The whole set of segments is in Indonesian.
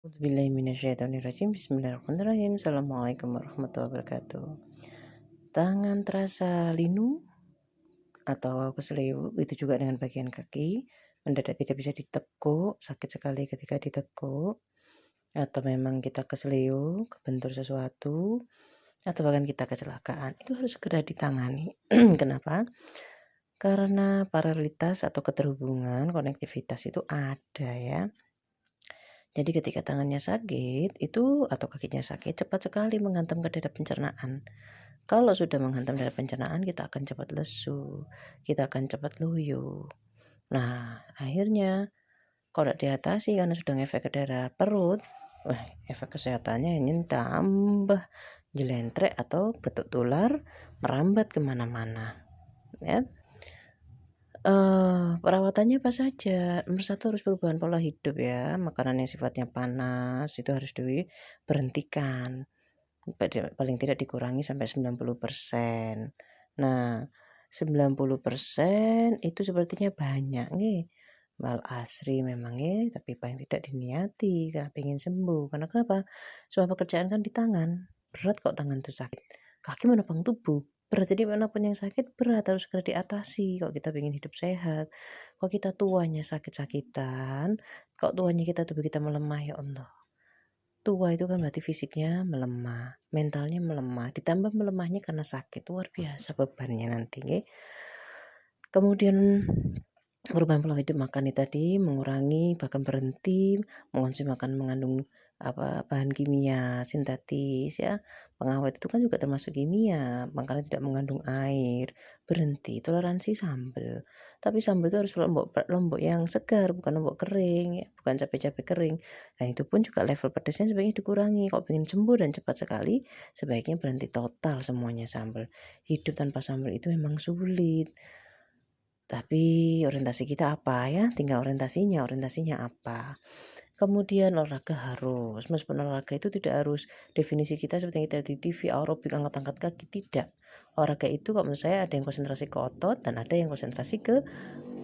A'udzubillahiminasyaitonirrajim. Bismillahirrahmanirrahim. Assalamualaikum warahmatullahi wabarakatuh. Tangan terasa linu atau keseleo, itu juga dengan bagian kaki. Mendadak tidak bisa ditekuk, sakit sekali ketika ditekuk, atau memang kita keseleo, kebentur sesuatu, atau bahkan kita kecelakaan. Itu harus segera ditangani. Kenapa? Karena paralitas atau keterhubungan konektivitas itu ada ya. Jadi ketika tangannya sakit itu atau kakinya sakit, cepat sekali menghantam ke daerah pencernaan. Kalau sudah menghantam daerah pencernaan, kita akan cepat lesu, kita akan cepat loyo. Nah, akhirnya kalau diatasi karena sudah ngefek ke daerah perut, efek kesehatannya ini tambah jelentrek atau getuk tular merambat kemana-mana. Ya. Perawatannya apa saja? Nomor 1 harus perubahan pola hidup ya, makanan yang sifatnya panas itu harus diberhentikan. Paling tidak dikurangi sampai 90%. Nah, 90% itu sepertinya banyak nih. Wal asri memang tapi paling tidak diniati karena pengen sembuh. Karena kenapa? Semua pekerjaan kan di tangan. Berat kok tangan itu sakit. Kaki menopang tubuh. Berat, jadi manapun yang sakit berat harus segera diatasi kalau kita pengen hidup sehat. Kalau kita tuanya sakit-sakitan, kalau tuanya tubuh kita melemah, ya Allah. Tua itu kan berarti fisiknya melemah, mentalnya melemah, ditambah melemahnya karena sakit, luar biasa bebannya nanti. Kemudian perubahan pola hidup makan tadi, mengurangi bahkan berhenti mengonsumsi makan mengandung bahan kimia sintetis ya. Pengawet itu kan juga termasuk kimia, makanya tidak mengandung air. Berhenti toleransi sambal. Tapi sambal itu harus lombok yang segar, bukan lombok kering ya, bukan cabai-cabai kering. Dan itu pun juga level pedasnya sebaiknya dikurangi. Kalau ingin sembuh dan cepat sekali, sebaiknya berhenti total semuanya sambal. Hidup tanpa sambal itu memang sulit. Tapi orientasi kita apa ya? Tinggal orientasinya apa. Kemudian olahraga harus, meskipun olahraga itu tidak harus definisi kita seperti yang kita di TV, aerobik, angkat-angkat kaki, tidak. Olahraga itu kalau menurut saya ada yang konsentrasi ke otot dan ada yang konsentrasi ke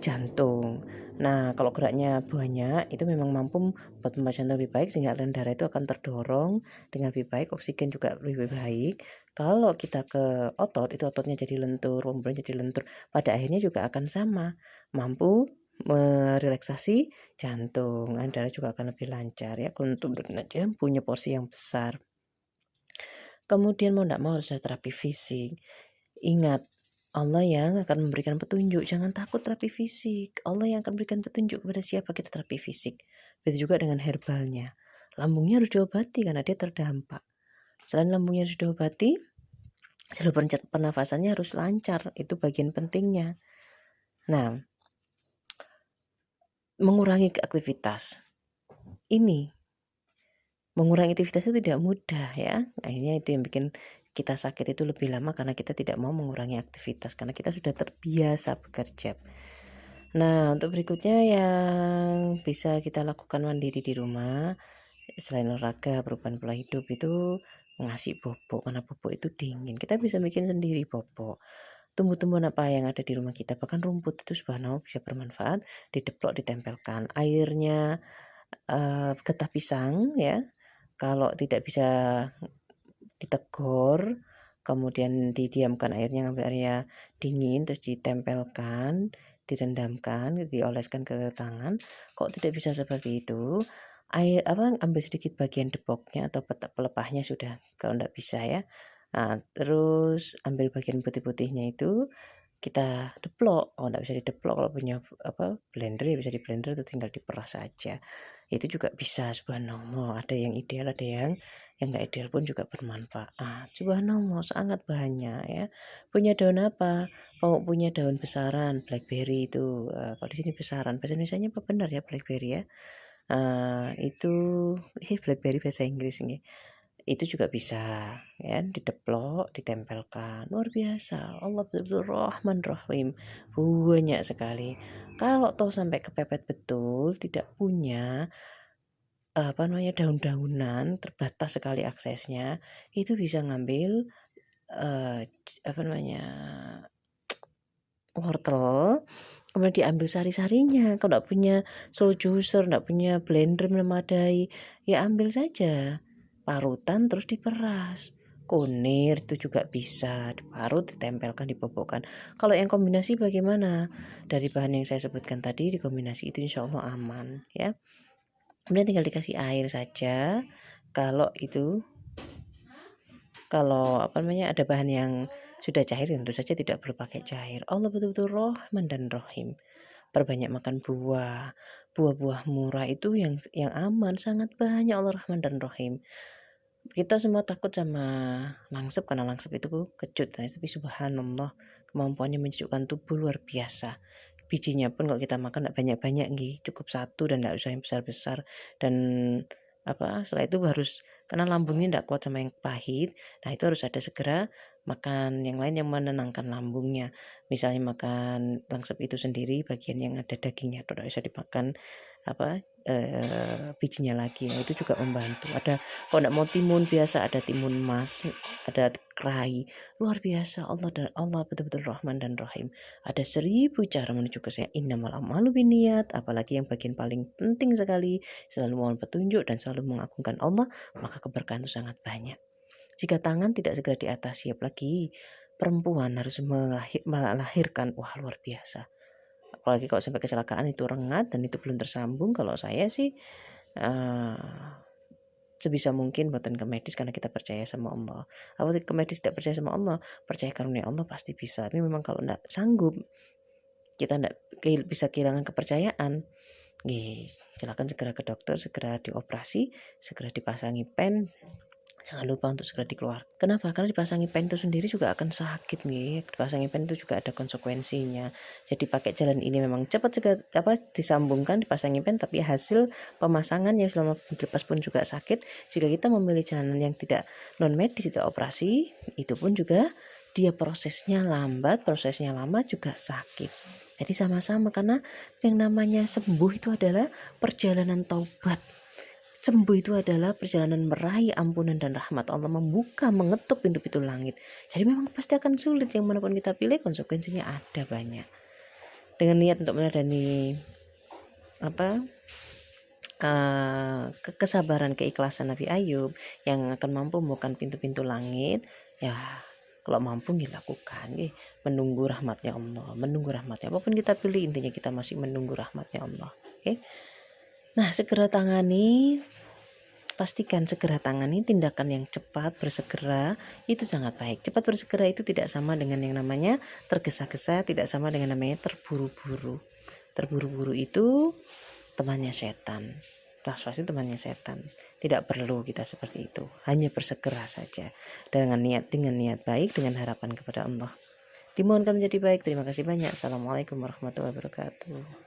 jantung. Nah, kalau geraknya banyak itu memang mampu buat membuat jantung lebih baik sehingga aliran darah itu akan terdorong dengan lebih baik, oksigen juga lebih baik. Kalau kita ke otot, itu ototnya jadi lentur, pembuluhnya jadi lentur. Pada akhirnya juga akan sama, mampu merelaksasi jantung, darah juga akan lebih lancar ya. Kalau untuk aja punya porsi yang besar. Kemudian mau tidak mau harus ada terapi fisik. Ingat, Allah yang akan memberikan petunjuk, jangan takut terapi fisik. Allah yang akan memberikan petunjuk kepada siapa kita terapi fisik. Begitu juga dengan herbalnya. Lambungnya harus diobati karena dia terdampak. Selain lambungnya harus diobati, saluran pernafasannya harus lancar, itu bagian pentingnya. Nah, mengurangi aktivitas. Ini mengurangi aktivitas itu tidak mudah ya. Akhirnya itu yang bikin kita sakit itu lebih lama karena kita tidak mau mengurangi aktivitas karena kita sudah terbiasa bekerja. Nah, untuk berikutnya yang bisa kita lakukan mandiri di rumah selain olahraga, perubahan pola hidup itu ngasih bobok, karena bobok itu dingin. Kita bisa bikin sendiri bobok. Tumbuh-tumbuhan apa yang ada di rumah kita, bahkan rumput itu subhanallah bisa bermanfaat, dideplok, ditempelkan. Airnya getah pisang ya. Kalau tidak bisa ditegor, kemudian didiamkan airnya, ngambil airnya dingin, terus ditempelkan, direndamkan, dioleskan ke tangan. Kok tidak bisa seperti itu? Ambil sedikit bagian depoknya atau pelepahnya sudah, kalau tidak bisa ya. Nah, terus ambil bagian putih-putihnya itu kita deplok. Oh, tidak bisa dideplok, kalau punya blender ya bisa di blender atau tinggal diperas saja. Itu juga bisa, subhanallah. Ada yang ideal, ada yang nggak ideal pun juga bermanfaat. Subhanallah, sangat banyak ya. Punya daun apa? Mau punya daun besaran, blackberry itu. Kalau di sini besaran, bahasa Indonesianya apa benar ya blackberry ya? Itu blackberry bahasa Inggris nih. Itu juga bisa ya, dideplok, ditempelkan. Luar biasa. Allah betul-betul Rahman Rahim. Banyak sekali. Kalau toh sampai kepepet betul, tidak punya daun-daunan, terbatas sekali aksesnya, itu bisa ngambil wortel, kemudian diambil sari-sarinya. Kalau nggak punya slow juicer, nggak punya blender memadai, ya ambil saja parutan terus diperas. Kunir itu juga bisa diparut, ditempelkan, dibobokkan. Kalau yang kombinasi bagaimana? Dari bahan yang saya sebutkan tadi dikombinasi itu insya Allah aman ya. Kemudian tinggal dikasih air saja. Kalau ada bahan yang sudah cair, tentu saja tidak perlu pakai cair. Allah betul-betul Rahman dan Rahim. Perbanyak makan buah-buah murah itu yang aman, sangat banyak. Allah Rahman dan Rahim. Kita semua takut sama langsep karena langsep itu kecut, tapi subhanallah kemampuannya menyejukkan tubuh luar biasa. Bijinya pun kalau kita makan tidak banyak-banyak cukup satu dan tidak usah yang besar-besar. Dan setelah itu harus, karena lambungnya tidak kuat sama yang pahit, nah itu harus ada segera makan yang lain yang menenangkan lambungnya. Misalnya makan langsep itu sendiri, bagian yang ada dagingnya, tidak usah dimakan bijinya lagi. Nah, itu juga membantu. Ada, kalau tidak mau timun biasa, ada timun emas, ada kerai, luar biasa. Allah betul-betul Rahman dan Rahim. Ada 1000 cara menuju ke saya. Innamal a'malu binniyat. Apalagi yang bagian paling penting sekali, selalu mohon petunjuk dan selalu mengagungkan Allah, maka keberkahan itu sangat banyak. Jika tangan tidak segera diatasi, apalagi perempuan harus melahirkan, wah luar biasa. Apalagi kalau sampai kecelakaan itu rengat dan itu belum tersambung, kalau saya sih sebisa mungkin buatan ke medis, karena kita percaya sama Allah. Apalagi ke medis tidak percaya sama Allah, percaya karunia Allah pasti bisa. Tapi memang kalau tidak sanggup, kita tidak bisa kehilangan kepercayaan, silakan segera ke dokter, segera dioperasi, segera dipasangi pen. Jangan lupa untuk segera dikeluarkan. Kenapa? Karena dipasangi pen itu sendiri juga akan sakit Dipasangi pen itu juga ada konsekuensinya. Jadi pakai jalan ini memang cepat juga disambungkan, dipasangi pen, tapi hasil pemasangan yang selama dilepas pun juga sakit. Jika kita memilih jalan yang tidak non medis, tidak operasi, itu pun juga dia prosesnya lambat, prosesnya lama, juga sakit. Jadi sama-sama, karena yang namanya sembuh itu adalah perjalanan taubat. Sembuh itu adalah perjalanan meraih ampunan dan rahmat Allah, membuka, mengetuk pintu-pintu langit. Jadi memang pasti akan sulit, yang manapun kita pilih konsekuensinya ada banyak. Dengan niat untuk meneladani kesabaran, keikhlasan Nabi Ayub yang akan mampu membuka pintu-pintu langit, ya kalau mampu dilakukan, menunggu rahmatnya Allah, menunggu rahmatnya. Apapun kita pilih, intinya kita masih menunggu rahmatnya Allah. Nah, pastikan segera tangani tindakan yang cepat, bersegera itu sangat baik. Cepat bersegera itu tidak sama dengan yang namanya tergesa-gesa, tidak sama dengan namanya terburu-buru. Terburu-buru itu temannya setan. Was-was itu temannya setan. Tidak perlu kita seperti itu. Hanya bersegera saja dengan niat baik, dengan harapan kepada Allah. Dimohonkan menjadi baik. Terima kasih banyak. Assalamualaikum warahmatullahi wabarakatuh.